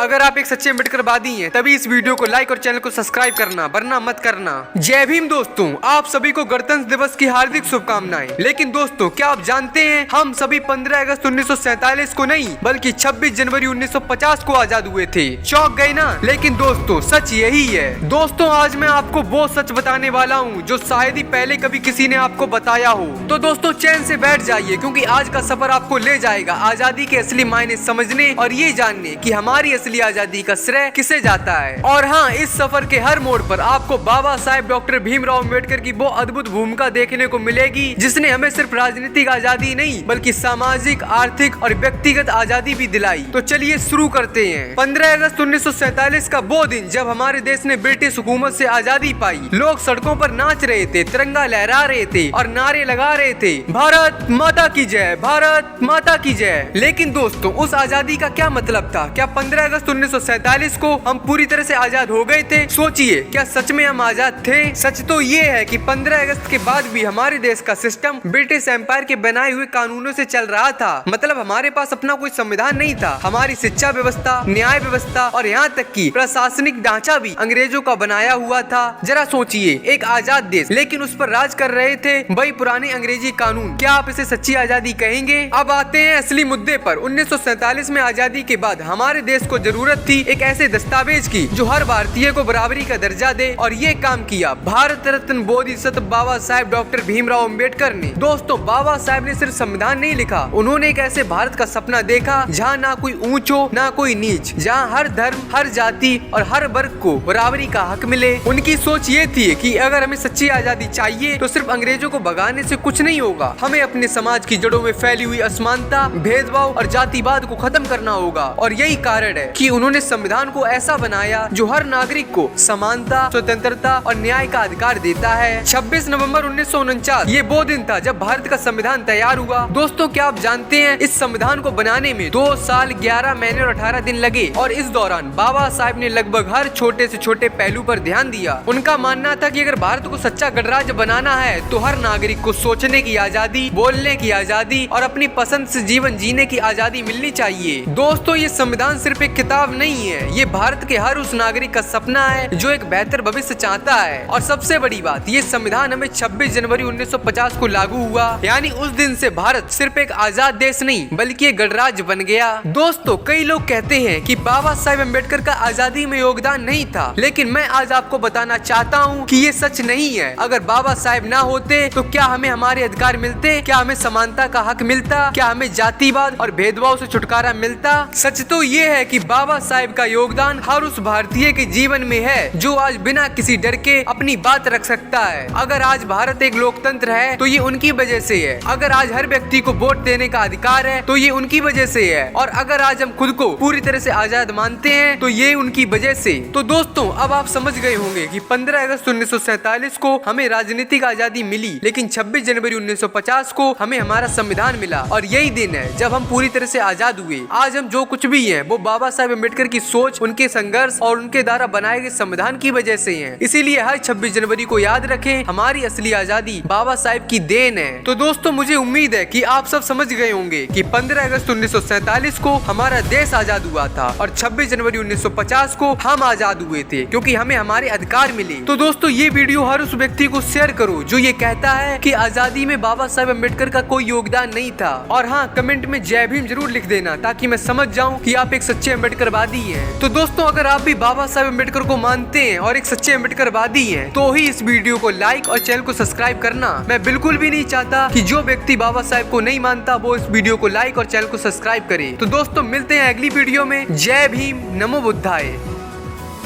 अगर आप एक सच्चे अम्बेडकरवादी हैं तभी इस वीडियो को लाइक और चैनल को सब्सक्राइब करना, वरना मत करना। जय भीम दोस्तों, आप सभी को गणतंत्र दिवस की हार्दिक शुभकामनाएं। लेकिन दोस्तों, क्या आप जानते हैं हम सभी 15 अगस्त 1947 को नहीं बल्कि 26 जनवरी 1950 को आजाद हुए थे। चौंक गए ना? लेकिन दोस्तों, सच यही है। दोस्तों, आज मैं आपको वो सच बताने वाला हूँ जो शायद ही पहले कभी किसी ने आपको बताया हो। तो दोस्तों, चैन से बैठ जाइए क्योंकि आज का सफर आपको ले जाएगा आजादी के असली मायने समझने और ये जानने कि हमारी असली आजादी का श्रेय किसे जाता है। और हाँ, इस सफर के हर मोड़ पर आपको बाबा साहेब डॉक्टर भीमराव अम्बेडकर की वो अद्भुत भूमिका देखने को मिलेगी जिसने हमें सिर्फ राजनीतिक आजादी नहीं बल्कि सामाजिक, आर्थिक और व्यक्तिगत आजादी भी दिलाई। तो चलिए शुरू करते हैं। 15 अगस्त 1947 का वो दिन जब हमारे देश ने ब्रिटिश हुकूमत से आजादी पाई। लोग सड़कों पर नाच रहे थे, तिरंगा लहरा रहे थे और नारे लगा रहे थे, भारत माता की जय, भारत माता की जय। लेकिन दोस्तों, उस आजादी का क्या मतलब था? क्या 15 अगस्त 1947 को हम पूरी तरह से आजाद हो गए थे? सोचिए, क्या सच में हम आजाद थे? सच तो ये है कि 15 अगस्त के बाद भी हमारे देश का सिस्टम ब्रिटिश एम्पायर के बनाए हुए कानूनों से चल रहा था। मतलब हमारे पास अपना कोई संविधान नहीं था। हमारी शिक्षा व्यवस्था, न्याय व्यवस्था और यहाँ तक कि प्रशासनिक ढांचा भी अंग्रेजों का बनाया हुआ था। जरा सोचिए, एक आजाद देश लेकिन उस पर राज कर रहे थे वही पुराने अंग्रेजी कानून। क्या आप इसे सच्ची आजादी कहेंगे? अब आते हैं असली मुद्दे पर। 1947 में आजादी के बाद हमारे देश को जरूरत थी एक ऐसे दस्तावेज की जो हर भारतीय को बराबरी का दर्जा दे, और ये काम किया भारत रत्न बोधिसत्व बाबा साहेब डॉक्टर भीमराव अम्बेडकर ने। दोस्तों, बाबा साहेब ने सिर्फ संविधान नहीं लिखा, उन्होंने एक ऐसे भारत का सपना देखा जहाँ ना कोई ऊंच हो ना कोई नीच, जहाँ हर धर्म, हर जाति और हर वर्ग को बराबरी का हक मिले। उनकी सोच ये थी कि अगर हमें सच्ची आजादी चाहिए तो सिर्फ अंग्रेजों को भगाने से कुछ नहीं होगा। हमें अपने समाज की जड़ों में फैली हुई असमानता, भेदभाव और जातिवाद को खत्म करना होगा। और यही कारण है कि उन्होंने संविधान को ऐसा बनाया जो हर नागरिक को समानता, स्वतंत्रता और न्याय का अधिकार देता है। 26 नवंबर 1949 ये वो दिन था जब भारत का संविधान तैयार हुआ। दोस्तों, क्या आप जानते हैं इस संविधान को बनाने में 2 साल 11 महीने और 18 दिन लगे, और इस दौरान बाबा साहेब ने लगभग हर छोटे से छोटे पहलू पर ध्यान दिया। उनका मानना था कि अगर भारत को सच्चा गणराज्य बनाना है तो हर नागरिक को सोचने की आजादी, बोलने की आजादी और अपनी पसंद से जीवन जीने की आजादी मिलनी चाहिए। दोस्तों, ये संविधान सिर्फ एक किताब नहीं है, ये भारत के हर उस नागरिक का सपना है जो एक बेहतर भविष्य चाहता है। और सबसे बड़ी बात, ये संविधान हमें 26 जनवरी 1950 को लागू हुआ, यानी उस दिन से भारत सिर्फ एक आजाद देश नहीं बल्कि एक गणराज्य बन गया। दोस्तों, कई लोग कहते हैं कि बाबा साहेब अम्बेडकर का आजादी में योगदान नहीं था, लेकिन मैं आज आपको बताना चाहता हूँ कि ये सच नहीं है। अगर बाबा साहेब ना होते तो क्या हमें हमारे अधिकार मिलते? क्या हमें समानता का हक मिलता? क्या हमें जातिवाद और भेदभाव से छुटकारा मिलता? सच तो ये है कि बाबा साहेब का योगदान हर उस भारतीय के जीवन में है जो आज बिना किसी डर के अपनी बात रख सकता है। अगर आज भारत एक लोकतंत्र है तो ये उनकी वजह से है। अगर आज हर व्यक्ति को वोट देने का अधिकार है तो ये उनकी वजह से है। और अगर आज हम खुद को पूरी तरह से आजाद मानते हैं तो ये उनकी वजह से। तो दोस्तों, अब आप समझ गए होंगे कि 15 अगस्त 1947 को हमें राजनीतिक आजादी मिली, लेकिन 26 जनवरी 1950 को हमें हमारा संविधान मिला। और यही दिन है जब हम पूरी तरह से आजाद हुए। आज हम जो कुछ भी हैं वो बाबा साहेब अम्बेडकर की सोच, उनके संघर्ष और उनके द्वारा बनाए गए संविधान की वजह से हैं। इसीलिए हर 26 जनवरी को याद रखें, हमारी असली आजादी बाबा साहेब की देन है। तो दोस्तों, मुझे उम्मीद है कि आप सब समझ गए होंगे कि 15 अगस्त 1947 को हमारा देश आजाद हुआ था और 26 जनवरी 1950 को हम आजाद हुए थे क्योंकि हमें हमारे अधिकार मिले। तो दोस्तों, ये वीडियो हर उस व्यक्ति को शेयर करो जो ये कहता है कि आजादी में बाबा साहेब अम्बेडकर का कोई योगदान नहीं था। और हाँ, कमेंट में जय भीम जरूर लिख देना ताकि मैं समझ जाऊं कि आप एक सच्चे अम्बेडकरवादी हैं। तो दोस्तों, अगर आप भी बाबा साहेब अम्बेडकर को मानते हैं और एक सच्चे अम्बेडकरवादी हैं तो ही इस वीडियो को लाइक और चैनल को सब्सक्राइब करना। मैं बिल्कुल भी नहीं चाहता कि जो व्यक्ति बाबा साहेब को नहीं मानता वो इस वीडियो को लाइक और चैनल को सब्सक्राइब करे। तो दोस्तों, मिलते हैं अगली वीडियो में। जय भीम, नमो बुद्धाय।